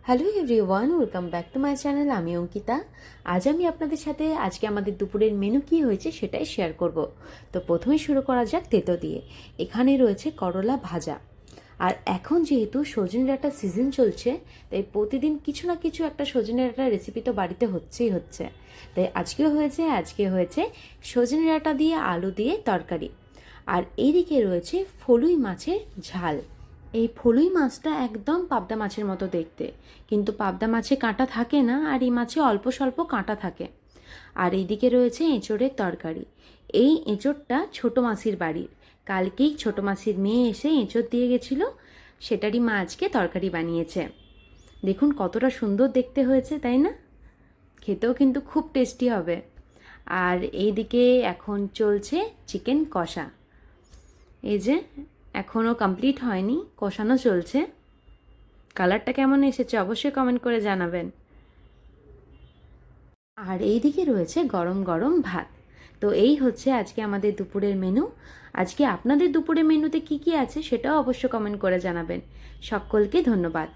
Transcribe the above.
Hello everyone, welcome back to my channel. আমি অঙ্কিতা। আজ আমি আপনাদের সাথে আজকে আমাদের দুপুরের মেনু কী হয়েছে সেটাই শেয়ার করব। তো প্রথমে শুরু করা যাক তেতো দিয়ে। এখানে রয়েছে করলা ভাজা। আর এখন যেহেতু সজনে ডাঁটার সিজন চলছে, তাই প্রতিদিন কিছু না কিছু একটা সজনে ডাঁটার রেসিপি তো বাড়িতে হচ্ছে। তাই আজকে হয়েছে সজনে ডাঁটা দিয়ে আলু দিয়ে তরকারি। আর এইদিকে রয়েছে ফলুই মাছের ঝাল। এই ফলুই মাছটা একদম পাবদা মাছের মতো দেখতে, কিন্তু পাবদা মাছে কাঁটা থাকে না, আর এই মাছে অল্প স্বল্প কাঁটা থাকে। আর এইদিকে রয়েছে এঁচোড়ের তরকারি। এই এঁচোড়টা ছোটো মাসির বাড়ির, কালকেই ছোটো মাসির মেয়ে এসে এঁচোড় দিয়ে গেছিলো, সেটারই মা আজকে তরকারি বানিয়েছে। দেখুন কতটা সুন্দর দেখতে হয়েছে, তাই না? খেতেও কিন্তু খুব টেস্টি হবে। আর এইদিকে এখন চলছে চিকেন কষা। এই যে এখনও কমপ্লিট হয়নি, কষানো চলছে। কালারটা কেমন এসেছে অবশ্যই কমেন্ট করে জানাবেন। আর এইদিকে রয়েছে গরম গরম ভাত। তো এই হচ্ছে আজকে আমাদের দুপুরের মেনু। আজকে আপনাদের দুপুরের মেনুতে কি কি আছে সেটাও অবশ্যই কমেন্ট করে জানাবেন। সকলকে ধন্যবাদ।